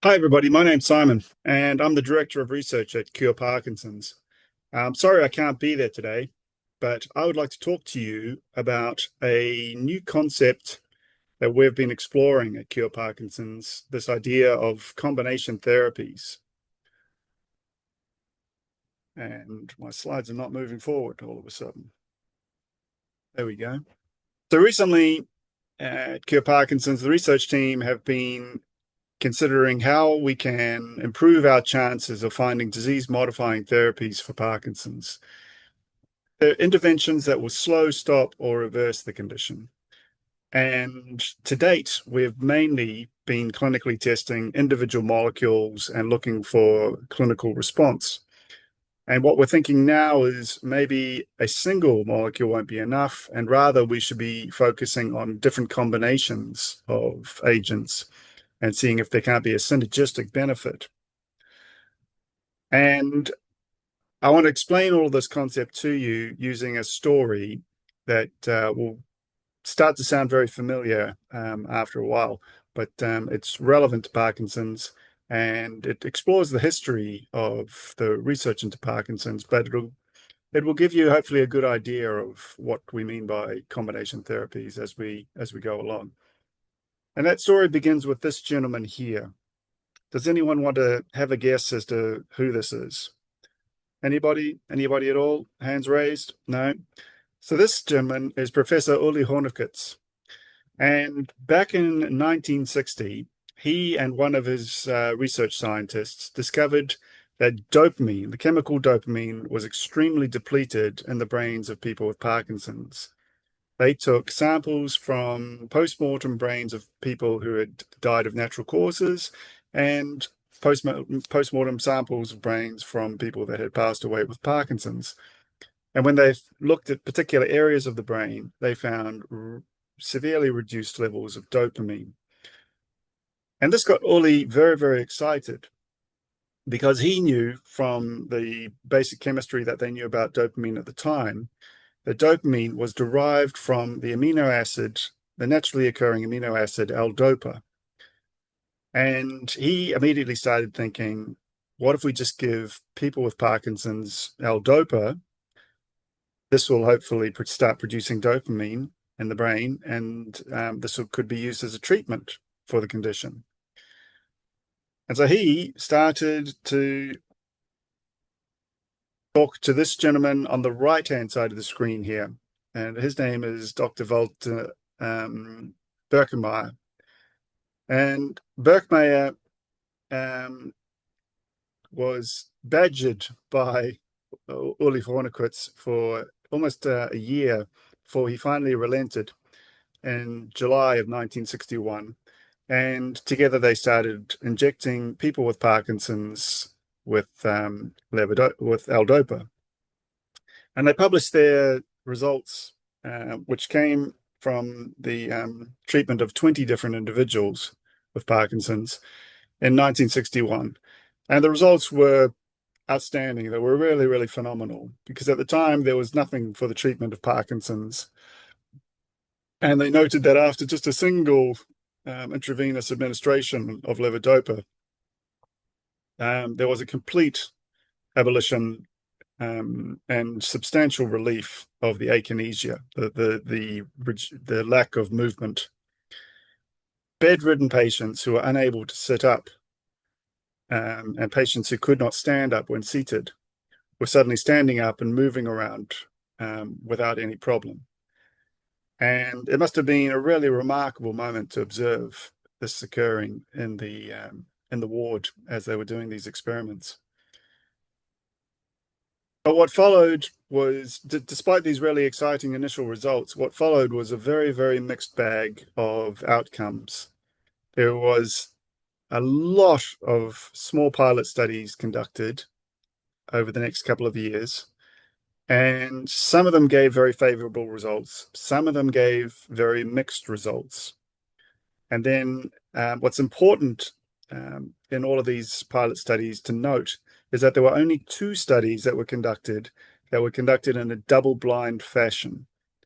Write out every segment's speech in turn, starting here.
Hi, everybody. My name's Simon, and I'm the Director of Research at Cure Parkinson's. I'm sorry I can't be there today, but I would like to talk to you about a new concept that we've been exploring at Cure Parkinson's, this idea of combination therapies. And my slides are not moving forward all of a sudden. There we go. So recently at Cure Parkinson's, the research team have been considering how we can improve our chances of finding disease-modifying therapies for Parkinson's. They're interventions that will slow, stop, or reverse the condition. And to date, we've mainly been clinically testing individual molecules and looking for clinical response. And what we're thinking now is maybe a single molecule won't be enough, and rather we should be focusing on different combinations of agents and seeing if there can't be a synergistic benefit. And I want to explain all of this concept to you using a story that will start to sound very familiar after a while, but it's relevant to Parkinson's and it explores the history of the research into Parkinson's, but it will give you hopefully a good idea of what we mean by combination therapies as we go along. And that story begins with this gentleman here. Does anyone want to have a guess as to who this is? Anybody? Anybody at all? Hands raised? No. So this gentleman is Professor Uli Hornifkitz. And back in 1960, he and one of his research scientists discovered that dopamine, the chemical dopamine, was extremely depleted in the brains of people with Parkinson's. They took samples from post-mortem brains of people who had died of natural causes and post-mortem samples of brains from people that had passed away with Parkinson's. And when they looked at particular areas of the brain, they found severely reduced levels of dopamine. And this got Uli very, very excited because he knew from the basic chemistry that they knew about dopamine at the time that dopamine was derived from the amino acid, the naturally occurring amino acid L-DOPA. And he immediately started thinking, what if we just give people with Parkinson's L-DOPA? This will hopefully start producing dopamine in the brain, and this could be used as a treatment for the condition. And so he started to talk to this gentleman on the right-hand side of the screen here. And his name is Dr. Walter Birkenmeyer. And Birkmeyer was badgered by Uli Hornifkitz for almost a year before he finally relented in July of 1961. And together they started injecting people with Parkinson's with L-DOPA. And they published their results, which came from the treatment of 20 different individuals with Parkinson's in 1961. And the results were outstanding. They were really, really phenomenal because at the time there was nothing for the treatment of Parkinson's. And they noted that after just a single intravenous administration of levodopa, there was a complete abolition and substantial relief of the akinesia, the lack of movement. Bedridden patients who were unable to sit up and patients who could not stand up when seated were suddenly standing up and moving around without any problem. And it must have been a really remarkable moment to observe this occurring in the ward as they were doing these experiments. But what followed was, despite these really exciting initial results, what followed was a very, very mixed bag of outcomes. There was a lot of small pilot studies conducted over the next couple of years, and some of them gave very favorable results. Some of them gave very mixed results. And then what's important in all of these pilot studies to note is that there were only two studies that were conducted in a double-blind fashion,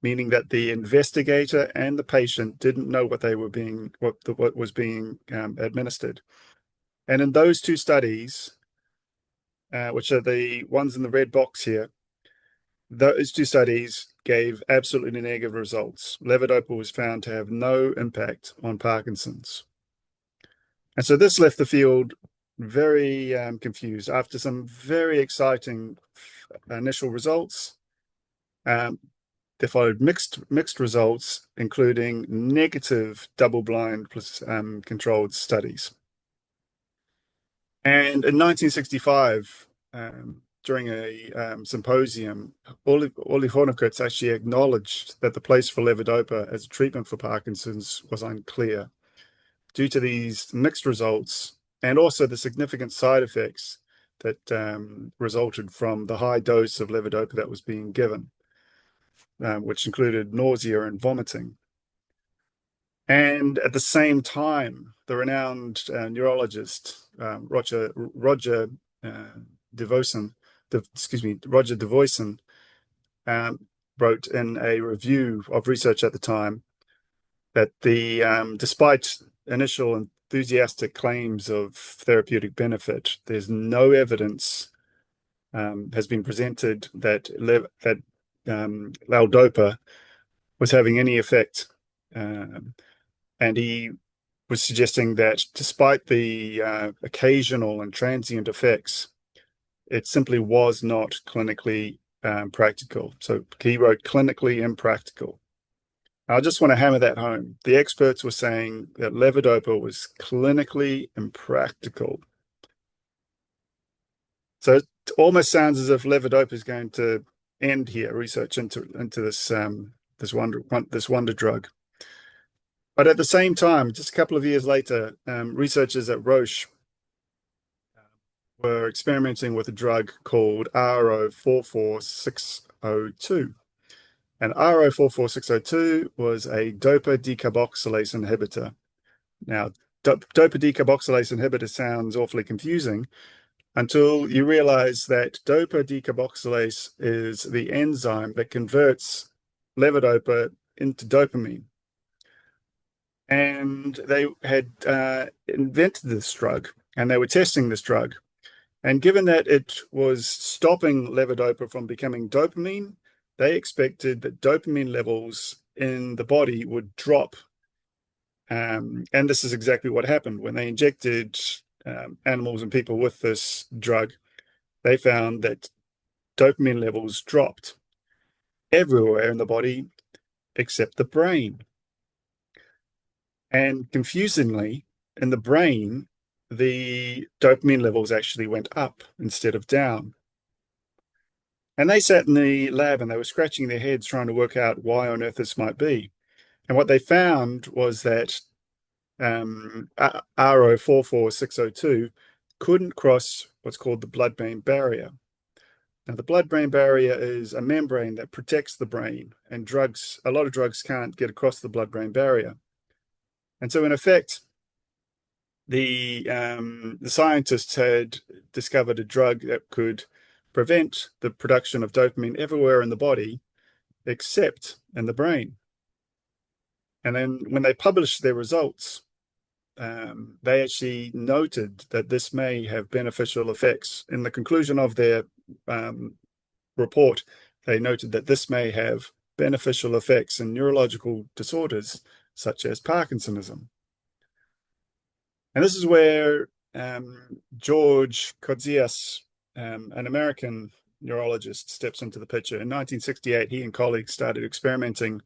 meaning that the investigator and the patient didn't know what was being administered. And in those two studies, which are the ones in the red box here, those two studies gave absolutely negative results. Levodopa was found to have no impact on Parkinson's. And so this left the field very confused. After some very exciting initial results, um, there followed mixed results, including negative double-blind controlled studies. And in 1965, during a symposium, Ole Hornokitz actually acknowledged that the place for levodopa as a treatment for Parkinson's was unclear due to these mixed results and also the significant side effects that resulted from the high dose of levodopa that was being given, which included nausea and vomiting. And at the same time, the renowned neurologist Roger Devoisin, Roger Devoisin, wrote in a review of research at the time that despite initial enthusiastic claims of therapeutic benefit, there's no evidence has been presented that L-DOPA was having any effect. And he was suggesting that despite the occasional and transient effects, it simply was not clinically practical. So he wrote clinically impractical. I just want to hammer that home. The experts were saying that levodopa was clinically impractical. So it almost sounds as if levodopa is going to end here, research into this wonder drug. But at the same time, just a couple of years later, researchers at Roche were experimenting with a drug called RO44602. And RO44602 was a dopa decarboxylase inhibitor. Now, dopa decarboxylase inhibitor sounds awfully confusing until you realize that dopa decarboxylase is the enzyme that converts levodopa into dopamine. And they had invented this drug, and they were testing this drug. And given that it was stopping levodopa from becoming dopamine, they expected that dopamine levels in the body would drop. And this is exactly what happened. When they injected animals and people with this drug, they found that dopamine levels dropped everywhere in the body except the brain. And confusingly, in the brain, the dopamine levels actually went up instead of down. And they sat in the lab and they were scratching their heads trying to work out why on earth this might be. And what they found was that RO44602 couldn't cross what's called the blood-brain barrier. Now, the blood-brain barrier is a membrane that protects the brain, and a lot of drugs can't get across the blood-brain barrier. And so, in effect, the scientists had discovered a drug that could prevent the production of dopamine everywhere in the body except in the brain. And then when they published their results, they actually noted that this may have beneficial effects. In the conclusion of their report, they noted that this may have beneficial effects in neurological disorders such as Parkinsonism. And this is where George Kodzias, an American neurologist, steps into the picture. In 1968, he and colleagues started experimenting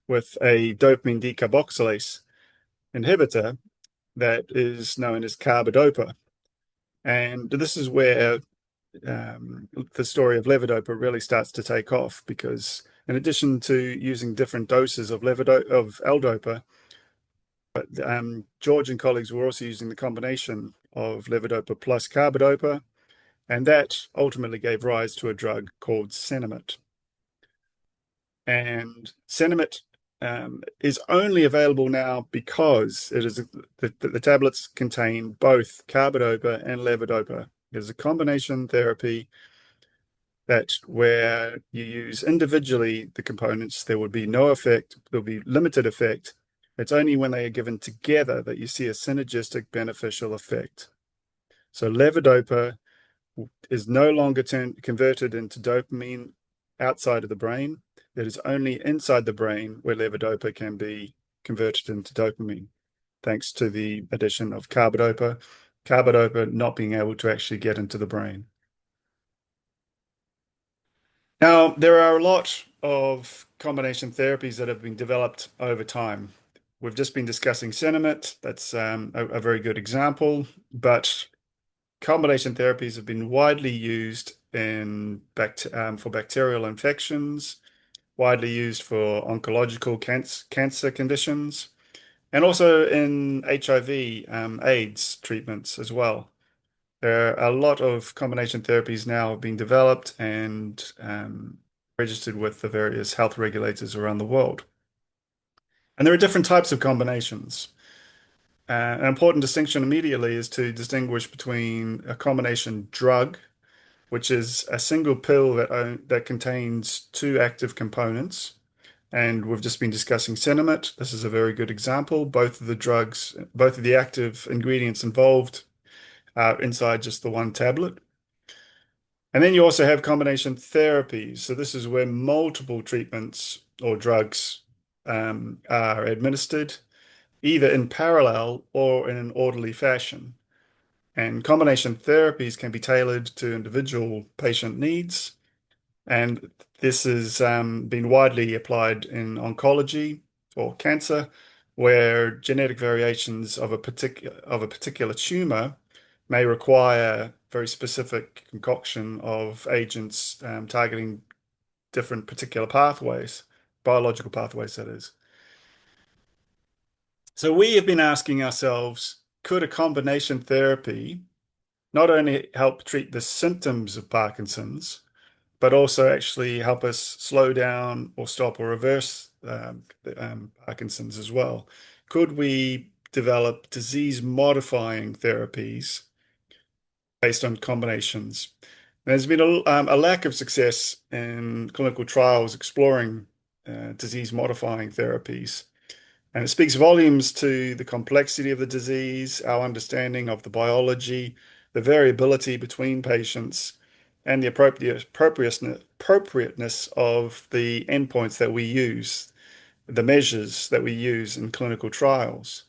with a dopamine decarboxylase inhibitor that is known as carbidopa. And this is where the story of levodopa really starts to take off, because in addition to using different doses of L-dopa, George and colleagues were also using the combination of levodopa plus carbidopa, and that ultimately gave rise to a drug called Senimit. And Senimit is only available now because the tablets contain both carbidopa and levodopa. It is a combination therapy that where you use individually the components, there would be no effect, there'll be limited effect. It's only when they are given together that you see a synergistic beneficial effect. So levodopa is no longer converted into dopamine outside of the brain. It is only inside the brain where levodopa can be converted into dopamine, thanks to the addition of carbidopa, carbidopa not being able to actually get into the brain. Now, there are a lot of combination therapies that have been developed over time. We've just been discussing Cinnamate. That's a very good example, but combination therapies have been widely used for bacterial infections, widely used for oncological cancer conditions, and also in HIV, AIDS treatments as well. There are a lot of combination therapies now being developed and registered with the various health regulators around the world. And there are different types of combinations. An important distinction immediately is to distinguish between a combination drug, which is a single pill that contains two active components. And we've just been discussing Cinnamate. This is a very good example. Both of the active ingredients involved are inside just the one tablet. And then you also have combination therapies. So this is where multiple treatments or drugs are administered, either in parallel or in an orderly fashion. And combination therapies can be tailored to individual patient needs. And this has been widely applied in oncology or cancer, where genetic variations of a particular tumor may require very specific concoction of agents targeting different particular pathways, biological pathways, that is. So we have been asking ourselves, could a combination therapy not only help treat the symptoms of Parkinson's, but also actually help us slow down or stop or reverse Parkinson's as well? Could we develop disease-modifying therapies based on combinations? There's been a lack of success in clinical trials exploring disease-modifying therapies. And it speaks volumes to the complexity of the disease, our understanding of the biology, the variability between patients, and the appropriateness of the endpoints that we use, the measures that we use in clinical trials.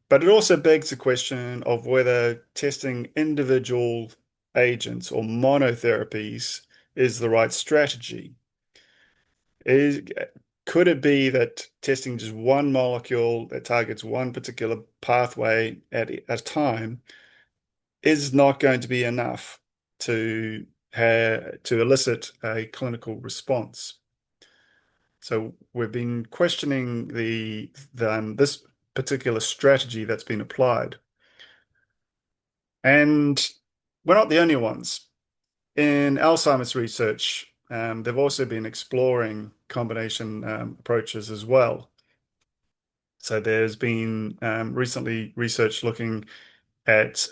But it also begs the question of whether testing individual agents or monotherapies is the right strategy. Is, could it be that testing just one molecule that targets one particular pathway at a time is not going to be enough to elicit a clinical response? So we've been questioning this particular strategy that's been applied. And we're not the only ones. In Alzheimer's research, they've also been exploring combination approaches as well. So there's been recently research looking at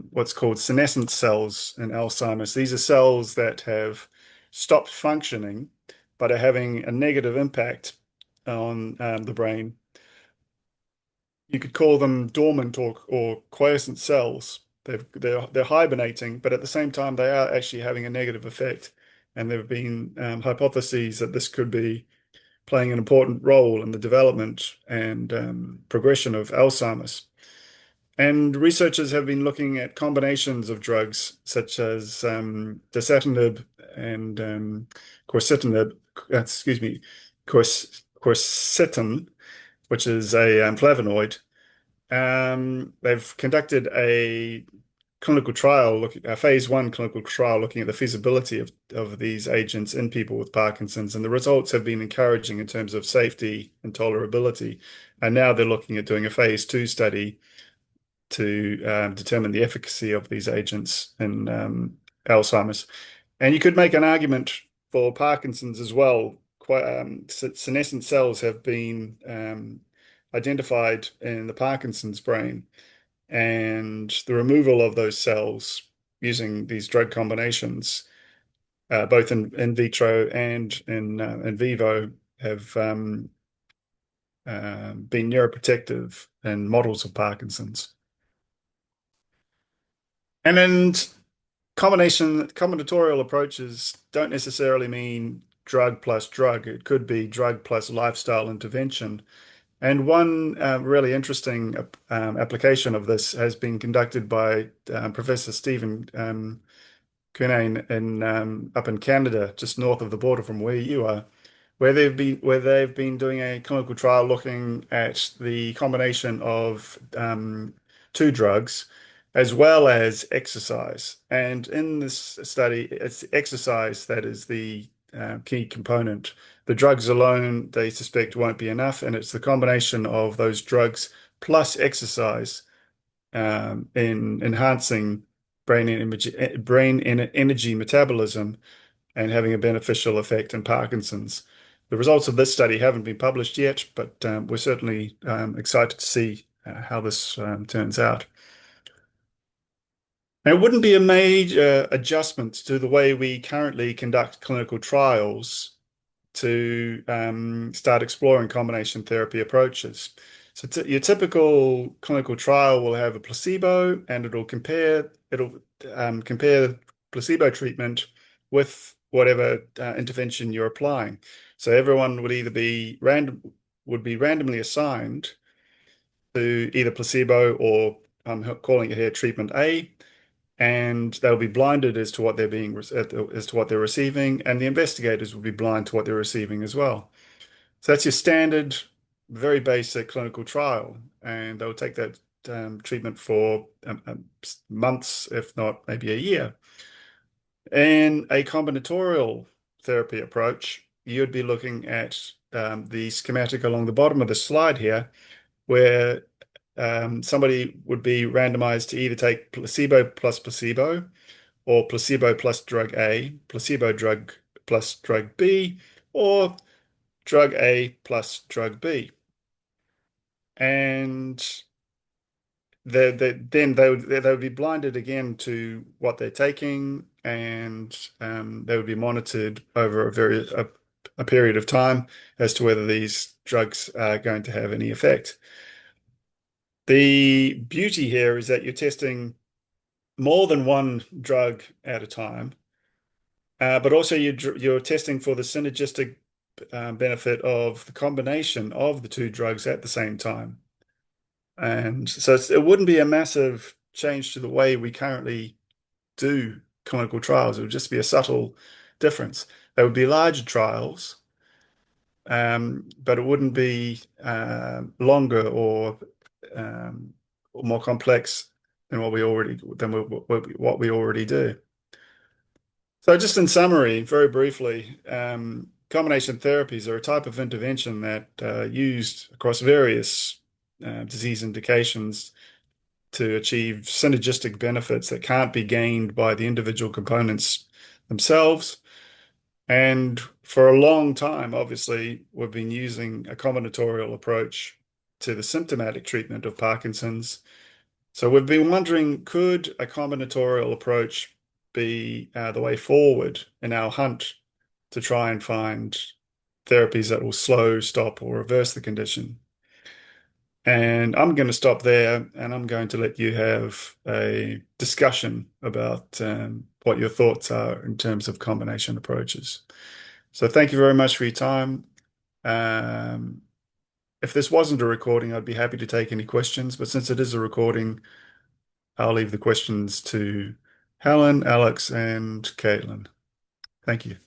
what's called senescent cells in Alzheimer's. These are cells that have stopped functioning, but are having a negative impact on the brain. You could call them dormant or quiescent cells. They're hibernating, but at the same time, they are actually having a negative effect. And there have been hypotheses that this could be playing an important role in the development and progression of Alzheimer's. And researchers have been looking at combinations of drugs such as dasatinib and quercetinib, excuse me, quercetin, which is a flavonoid. They've conducted a phase 1 clinical trial looking at the feasibility of these agents in people with Parkinson's, and the results have been encouraging in terms of safety and tolerability. And now they're looking at doing a phase 2 study to determine the efficacy of these agents in Alzheimer's. And you could make an argument for Parkinson's as well. Senescent cells have been identified in the Parkinson's brain, and the removal of those cells using these drug combinations, both in vitro and in vivo, have been neuroprotective in models of Parkinson's. And then combinatorial approaches don't necessarily mean drug plus drug. It could be drug plus lifestyle intervention. And one really interesting application of this has been conducted by Professor Stephen Cunane in up in Canada, just north of the border from where you are, where they've been doing a clinical trial looking at the combination of two drugs as well as exercise. And in this study, it's exercise that is the key component. The drugs alone, they suspect, won't be enough, and it's the combination of those drugs plus exercise in enhancing brain energy metabolism and having a beneficial effect in Parkinson's. The results of this study haven't been published yet, but we're certainly excited to see how this turns out. Now, it wouldn't be a major adjustment to the way we currently conduct clinical trials to start exploring combination therapy approaches. So your typical clinical trial will have a placebo, and it'll compare placebo treatment with whatever intervention you're applying. So everyone would either be randomly assigned to either placebo or I'm calling it here treatment A, and they'll be blinded as to what they're receiving, and the investigators will be blind to what they're receiving as well. So that's your standard, very basic clinical trial, and they'll take that treatment for months, if not maybe a year. In a combinatorial therapy approach, you'd be looking at the schematic along the bottom of the slide here, where somebody would be randomized to either take placebo plus placebo, or placebo plus drug A, placebo drug plus drug B, or drug A plus drug B. And then they would be blinded again to what they're taking, and they would be monitored over a period of time as to whether these drugs are going to have any effect. The beauty here is that you're testing more than one drug at a time, but also you're testing for the synergistic benefit of the combination of the two drugs at the same time. And so it wouldn't be a massive change to the way we currently do clinical trials. It would just be a subtle difference. They would be larger trials, but it wouldn't be longer or more complex than what we already do. So just in summary, very briefly, combination therapies are a type of intervention that used across various disease indications to achieve synergistic benefits that can't be gained by the individual components themselves. And for a long time, obviously, we've been using a combinatorial approach to the symptomatic treatment of Parkinson's. So we've been wondering, could a combinatorial approach be the way forward in our hunt to try and find therapies that will slow, stop, or reverse the condition? And I'm going to stop there, and I'm going to let you have a discussion about what your thoughts are in terms of combination approaches. So thank you very much for your time. Um, if this wasn't a recording, I'd be happy to take any questions, but since it is a recording, I'll leave the questions to Helen, Alex, and Caitlin. Thank you.